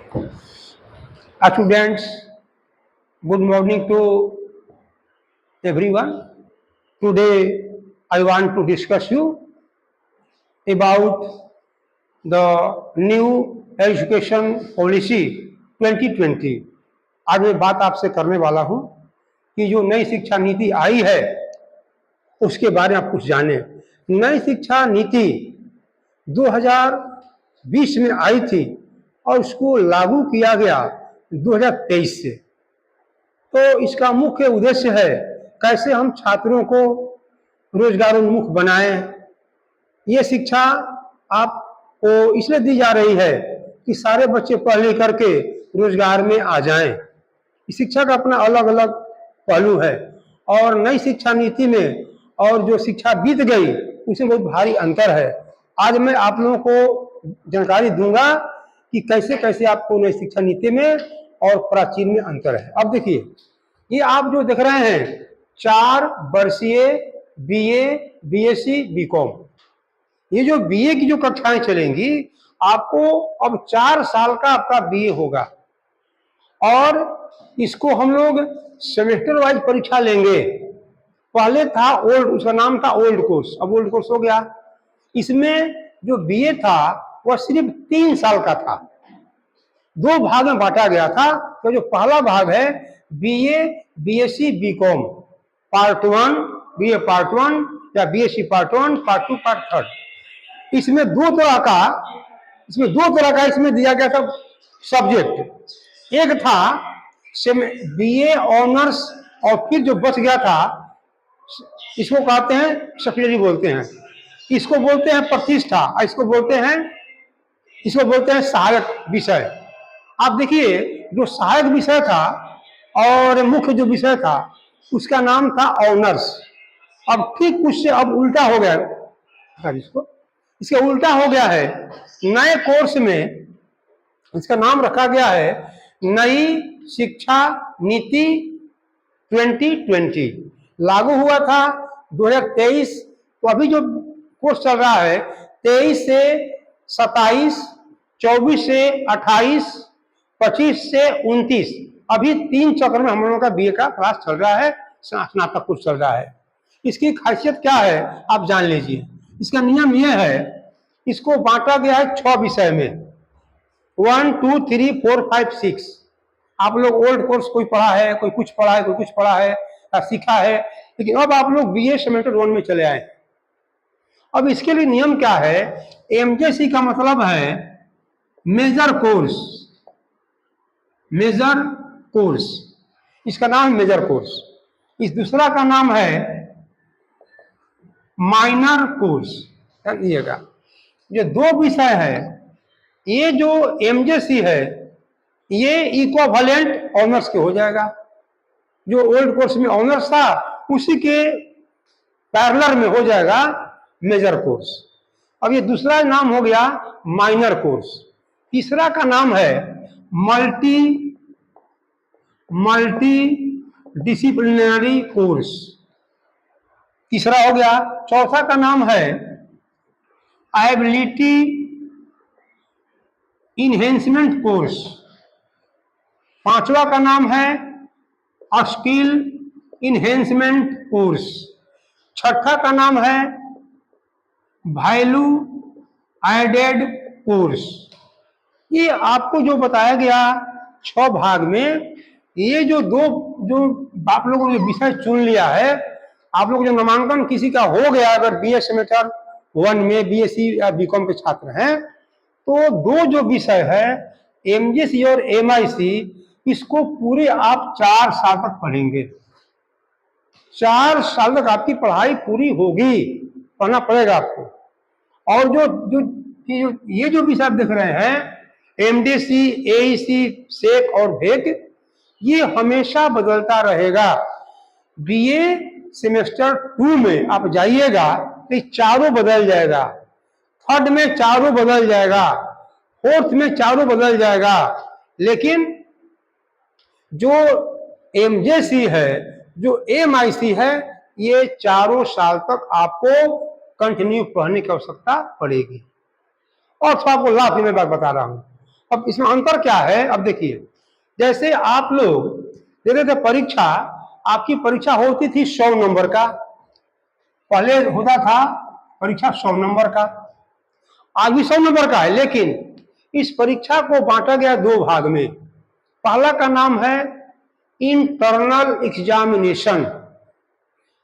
Students, good morning to everyone. Today I want to discuss you about the new education policy 2020। आज मैं बात आपसे करने वाला हूं कि जो नई शिक्षा नीति आई है उसके बारे में आप कुछ जाने। नई शिक्षा नीति 2020 में आई थी और उसको लागू किया गया 2023 से। तो इसका मुख्य उद्देश्य है कैसे हम छात्रों को रोजगारोन्मुख बनाएं। ये शिक्षा आपको इसलिए दी जा रही है कि सारे बच्चे पढ़ लिख करके रोजगार में आ जाएं। इस शिक्षा का अपना अलग अलग पहलू है और नई शिक्षा नीति में और जो शिक्षा बीत गई उसमें बहुत भारी अंतर है। आज मैं आप लोगों को जानकारी दूंगा कि कैसे कैसे आपको नई शिक्षा नीति में और प्राचीन में अंतर है। अब देखिए, ये आप जो देख रहे हैं 4 वर्षीय बीए, बीएससी, बीकॉम, ये जो बीए की जो कक्षाएं चलेंगी आपको अब 4 साल का आपका बीए होगा और इसको हम लोग सेमेस्टर वाइज परीक्षा लेंगे। पहले था ओल्ड, उसका नाम था ओल्ड कोर्स, अब ओल्ड कोर्स हो गया। इसमें जो बीए था वह सिर्फ 3 साल का था, 2 भाग में बांटा गया था। तो जो पहला भाग है BA, BSc, BCom part 1, BA part 1 या बीएससी पार्ट 1, पार्ट 2, पार्ट 3। इसमें दो तरह का इसमें दिया गया था सब्जेक्ट। एक था बीए ऑनर्स और फिर जो बच गया था इसको कहते हैं सेकेंडरी बोलते हैं, इसको बोलते हैं प्रतिष्ठा, इसको बोलते हैं सहायक विषय। आप देखिए, जो सहायक विषय था और मुख्य जो विषय था उसका नाम था ऑनर्स। अब ठीक उससे अब उल्टा हो गया, इसका उल्टा हो गया है। नए कोर्स में इसका नाम रखा गया है नई शिक्षा नीति 2020। लागू हुआ था 2023। तो अभी जो कोर्स चल रहा है 23 से 27, 24 से 28, 25 से 29, अभी 3 चक्र में हम लोगों का बीए का क्लास चल रहा है, स्नातक कोर्स चल रहा है। इसकी खासियत क्या है आप जान लीजिए। इसका नियम यह है, इसको बांटा गया है 6 विषय में, 1, 2, 3, 4, 5, 6। आप लोग ओल्ड कोर्स कोई पढ़ा है, कोई कुछ पढ़ा है, कोई कुछ पढ़ा है या सीखा है, लेकिन अब आप लोग बीए सेमेस्टर 1 में चले आए। अब इसके लिए नियम क्या है, एमजेसी का मतलब है मेजर कोर्स, इसका नाम है मेजर कोर्स। इस दूसरा का नाम है माइनर कोर्स। ध्यान, जो 2 विषय है, ये जो एमजेसी है ये इक्विवेलेंट ऑनर्स के हो जाएगा। जो ओल्ड कोर्स में ऑनर्स था उसी के पैरेलल में हो जाएगा मेजर कोर्स। अब ये दूसरा नाम हो गया माइनर कोर्स। तीसरा का नाम है मल्टी डिसिप्लिनरी कोर्स, तीसरा हो गया। चौथा का नाम है एबिलिटी इनहेंसमेंट कोर्स। 5वां का नाम है स्किल इनहेंसमेंट कोर्स। 6ठा का नाम है वैल्यू एडेड कोर्स। ये आपको जो बताया गया 6 भाग में, ये जो आप लोगों ने विषय चुन लिया है, आप लोग जो नामांकन किसी का हो गया अगर बीए सेमेस्टर 1 में बीएससी या बीकॉम के छात्र हैं, तो 2 जो विषय है एमजेसी और एमआईसी, इसको पूरे आप 4 साल तक पढ़ेंगे। 4 साल तक आपकी पढ़ाई पूरी होगी, पढ़ना पड़ेगा आपको। और ये जो विषय आप देख रहे हैं एमडीसी, एईसी, सेक और भेक, ये हमेशा बदलता रहेगा। बीए सेमेस्टर 2 में आप जाइएगा तो चारों बदल जाएगा, 3rd में चारों बदल जाएगा, 4th में चारों बदल जाएगा। लेकिन जो एमजेसी है, जो एमआईसी है, ये 4 साल तक आपको कंटिन्यू पढ़ने की आवश्यकता पड़ेगी। और तो आपको लाभ की मैं बात बता रहा हूं, अब इसमें अंतर क्या है, अब देखिए, जैसे आप लोग देते थे परीक्षा, आपकी परीक्षा होती थी 100 नंबर का, पहले होता था परीक्षा 100 नंबर का, आज भी 100 नंबर का है, लेकिन इस परीक्षा को बांटा गया दो भाग में। पहला का नाम है इंटरनल एग्जामिनेशन,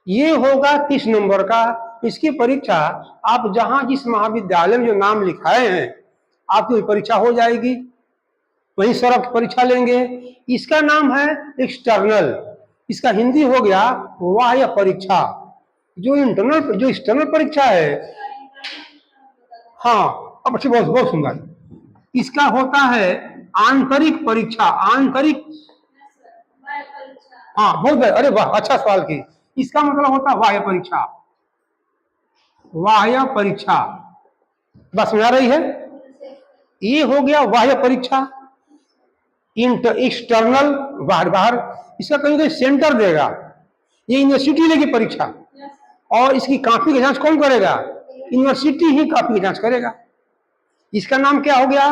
ये होगा 30 नंबर का। इसकी परीक्षा आप जहां जिस महाविद्यालय में जो नाम लिखाए हैं आपकी परीक्षा हो जाएगी, वहीं सर आप परीक्षा लेंगे। इसका नाम है एक्सटर्नल, इसका हिंदी हो गया बाह्य परीक्षा। जो एक्सटर्नल परीक्षा है, हाँ अब अच्छी, बहुत बहुत सुंदर। इसका होता है आंतरिक परीक्षा, आंतरिक, हाँ बहुत, अरे वाह अच्छा सवाल की। इसका मतलब होता है बाह्य परीक्षा, बाह्य परीक्षा, बस समझ आ रही है। ये हो गया बाह्य परीक्षा, एक्सटर्नल, बाहर बाहर। इसका कहीं कहीं सेंटर देगा, ये यूनिवर्सिटी लेगी परीक्षा, और इसकी कॉपी की जांच कौन करेगा, यूनिवर्सिटी ही कॉपी की जांच करेगा। इसका नाम क्या हो गया,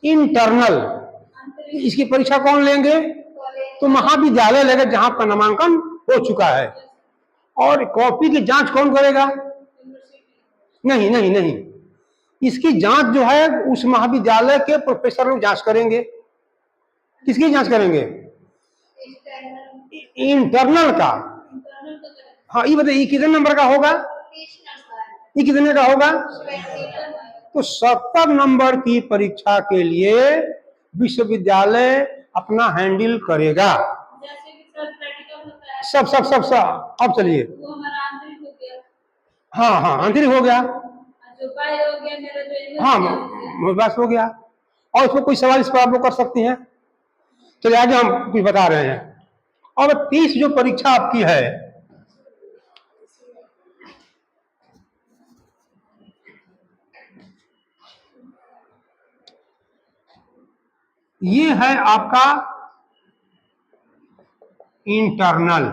इंटरनल। इसकी परीक्षा कौन लेंगे, तो महाविद्यालय लेगा जहां पर नामांकन हो चुका है। और कॉपी की जांच कौन करेगा, नहीं नहीं नहीं, इसकी जांच जो है उस महाविद्यालय के प्रोफेसर लोग जांच करेंगे। किसकी जांच करेंगे, इंटरनल का। हाँ ये बताइए कितने नंबर का होगा, ये कितने का होगा, तो 70 नंबर की परीक्षा के लिए विश्वविद्यालय अपना हैंडल करेगा। सब सब सब सब अब चलिए, हाँ हाँ आंतरिक हो गया, हाँ बस हो गया। और उसमें कोई सवाल इस पर आप लोग कर सकती हैं। चलिए आगे हम कुछ बता रहे हैं। और 30 जो परीक्षा आपकी है, ये है आपका इंटरनल।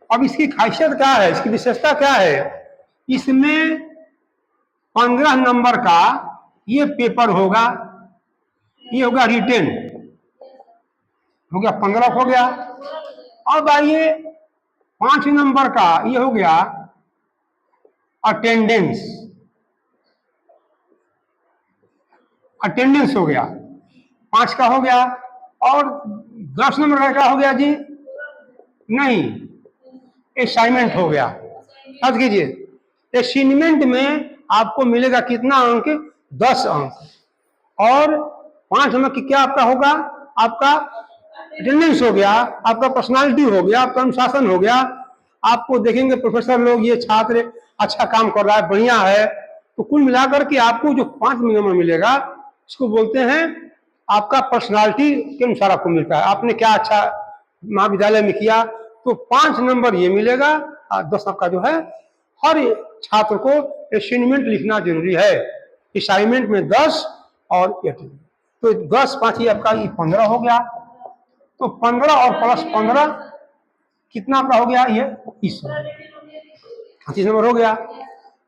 अब इसकी खासियत क्या है, इसकी विशेषता क्या है, इसमें 15 नंबर का ये पेपर होगा, ये होगा रिटेन, हो गया 15 हो गया। अब आइए 5 नंबर का ये हो गया अटेंडेंस, अटेंडेंस हो गया 5 का हो गया। और 10 नंबर का क्या हो गया जी, नहीं असाइनमेंट हो गया। याद कीजिए असाइनमेंट में आपको मिलेगा कितना अंक, 10 अंक। और 5 नंबर की क्या आपका होगा, आपका अटेंडेंस हो गया, आपका पर्सनालिटी हो गया, आपका अनुशासन हो गया। आपको देखेंगे प्रोफेसर लोग ये छात्र अच्छा काम कर रहा है, बढ़िया है, तो कुल मिलाकर के आपको जो 5 नंबर मिलेगा इसको बोलते हैं आपका पर्सनालिटी के अनुसार आपको मिलता है। आपने क्या अच्छा महाविद्यालय में किया तो 5 नंबर ये मिलेगा। 10 आपका जो है, हर छात्र को असाइनमेंट लिखना जरूरी है। असाइनमेंट में 10 और तो 10 5 ये आपका 15 हो गया। तो 15 और प्लस 15 कितना आपका हो गया, ये 30 नंबर हो गया।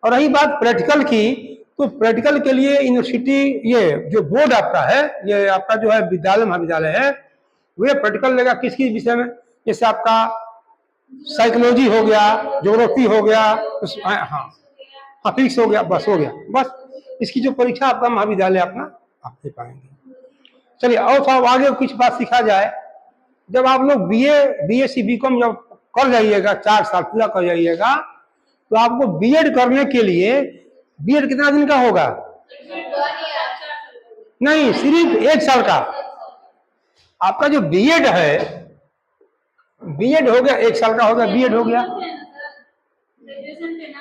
और रही बात प्रैक्टिकल की, तो प्रैक्टिकल के लिए यूनिवर्सिटी, ये जो बोर्ड आपका है, ये आपका जो है विद्यालय महाविद्यालय है, वे प्रैक्टिकल लेगा किस किस विषय में, जैसे आपका साइकोलॉजी हो गया, ज्योग्राफी हो गया, हाँ फिजिक्स हो गया, बस हो गया, बस इसकी जो परीक्षा आपका महाविद्यालय अपना आप दे पाएंगे। चलिए और साहब आगे कुछ बात सीखा जाए। जब आप लोग बीएससी बीकॉम जब कर जाइएगा, 4 साल पूरा कर जाइएगा, तो आपको बीएड करने के लिए, बीएड कितना दिन का होगा, नहीं सिर्फ 1 साल का। आपका जो बीएड है, बीएड हो गया 1 साल का हो गया, बीएड हो गया,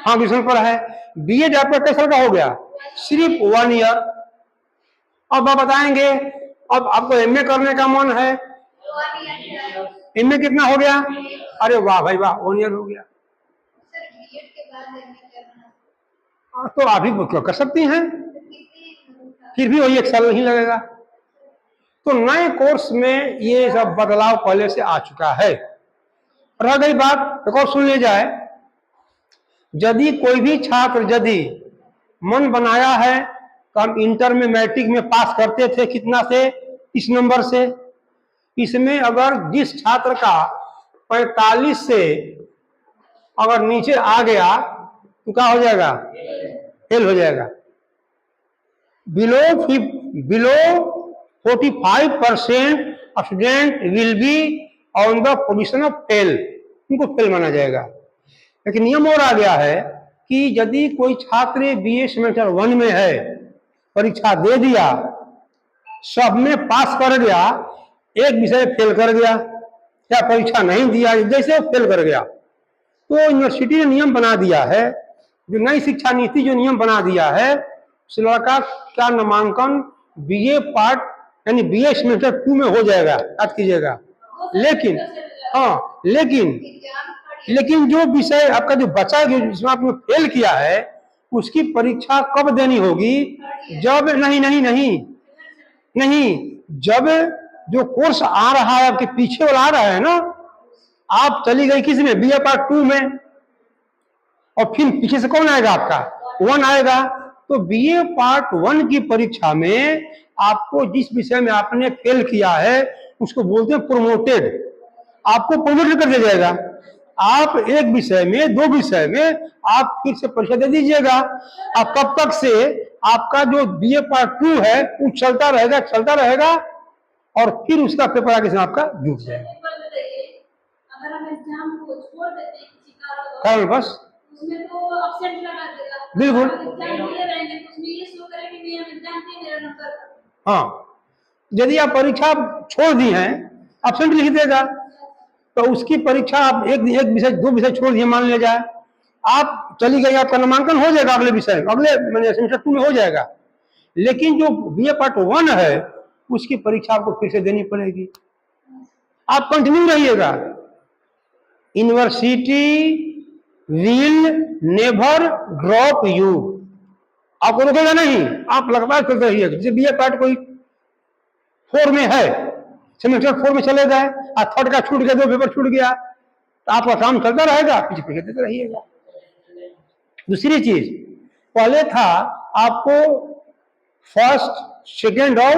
हाँ विषय पर है। बीएड आपका किस साल का हो गया, सिर्फ 1 ईयर। अब आप बताएंगे अब आपको एमए करने का मन है, एमए कितना हो गया, अरे वाह भाई वाह 1 ईयर हो गया। तो आप ही कर सकती हैं, फिर भी वही 1 साल नहीं लगेगा। तो नए कोर्स में ये सब बदलाव पहले से आ चुका है। रह गई बात, एक और सुन ले जाए, यदि कोई भी छात्र यदि मन बनाया है तो हम इंटर में मैट्रिक में पास करते थे कितना से, इस नंबर से। इसमें अगर जिस छात्र का 45 से अगर नीचे आ गया तो क्या हो जाएगा, फेल हो जाएगा। Below 45% student will be on the position of fail, उनको फेल माना जाएगा। लेकिन नियम और आ गया है कि यदि कोई छात्र बीए सेमेस्टर 1 में है, परीक्षा दे दिया, सब में पास कर गया, एक विषय फेल कर गया या परीक्षा नहीं दिया, जैसे फेल कर गया, तो यूनिवर्सिटी ने नियम बना दिया है, जो नई शिक्षा नीति जो नियम बना दिया है, उस लड़का का नामांकन बीए पार्ट यानी बीए सेमेस्टर 2 में हो जाएगा, याद कीजिएगा। लेकिन हाँ, लेकिन जो विषय आपका जो बचा, जिसमें आपने फेल किया है, उसकी परीक्षा कब देनी होगी, जब नहीं, जब जो कोर्स आ रहा है आपके पीछे वाला आ रहा है ना, आप चली गई किस में, बीए पार्ट 2 में, और फिर पीछे से कौन आएगा, आपका 1 आएगा। तो बीए पार्ट 1 की परीक्षा में आपको जिस विषय में आपने फेल किया है उसको बोलते हैं प्रोमोटेड, आपको प्रोमोटेड कर दिया जाएगा। आप एक विषय में, 2 विषय में आप फिर से परीक्षा दे दीजिएगा। आप कब तक से आपका जो बीए पार्ट 2 है वो चलता रहेगा और फिर उसका पेपर आगे से आपका जुट जाएगा। अगर हम एग्जाम को छोड़ देते हैं किसी कारण बस, उसमें तो एब्सेंट लगा देगा। बिल्कुल, एग्जाम दिए रहेंगे तो उसमें ये शो करेगा कि हम एग्जाम दिए, मेरा नंबर। हाँ, यदि आप परीक्षा छोड़ दी हैं, एब्सेंट लिख देगा, तो उसकी परीक्षा आप एक विषय 2 विषय छोड़ दिए मान लिया जाए, आप चली गई, आपका नामांकन हो जाएगा अगले विषय, अगले सेमेस्टर 2 में हो जाएगा। लेकिन जो बीए पार्ट 1 है उसकी परीक्षा आपको फिर से देनी पड़ेगी। आप कंटिन्यू रहिएगा। University will never drop you, आपको रोकेगा नहीं, आप लगातार चलते रहिएगा। जैसे बीए पार्ट कोई 4 में है, सेमेस्टर 4 में चले गए, थर्ड का छूट गया, 2 पेपर छूट गया, तो आपका काम चलता रहेगा, पीछे देते रहिएगा। दूसरी चीज, पहले था आपको फर्स्ट, सेकेंड और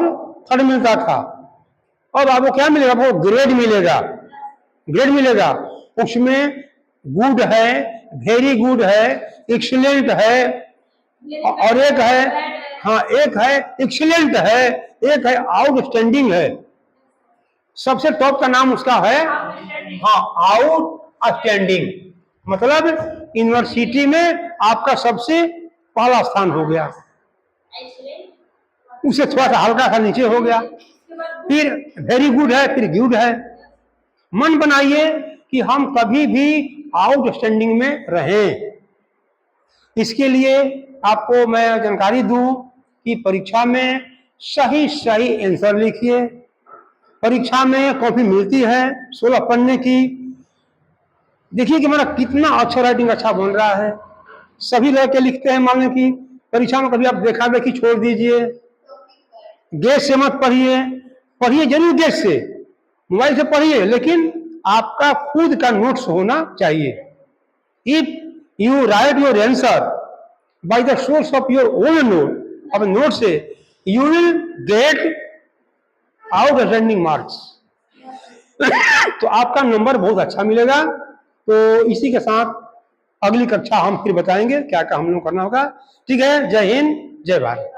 थर्ड मिलता था, अब आपको क्या मिलेगा, आपको ग्रेड मिलेगा। उसमें गुड है, वेरी गुड है, एक्सीलेंट है, और एक है एक्सीलेंट है, एक है आउटस्टैंडिंग है। सबसे टॉप का नाम उसका है आउटस्टैंडिंग, मतलब यूनिवर्सिटी में आपका सबसे पहला स्थान हो गया, उससे थोड़ा सा हल्का सा नीचे हो गया, फिर वेरी गुड है, फिर गुड है। मन बनाइए कि हम कभी भी आउटस्टैंडिंग में रहें। इसके लिए आपको मैं जानकारी दूं कि परीक्षा में सही आंसर लिखिए। परीक्षा में कॉपी मिलती है 16 पन्ने की, देखिए कि मेरा कितना अच्छा राइटिंग अच्छा बन रहा है। सभी लड़के लिखते हैं, मान लें कि परीक्षा में कभी आप देखा देखी छोड़ दीजिए, गेस से मत पढ़िए जरूर गेस से, मोबाइल से पढ़िए, लेकिन आपका खुद का नोट्स होना चाहिए। If you right your answer by the source of your own note, अब नोट से you will get outstanding marks तो आपका नंबर बहुत अच्छा मिलेगा। तो इसी के साथ अगली कक्षा हम फिर बताएंगे क्या क्या हम लोग करना होगा। ठीक है, जय हिंद, जय भारत।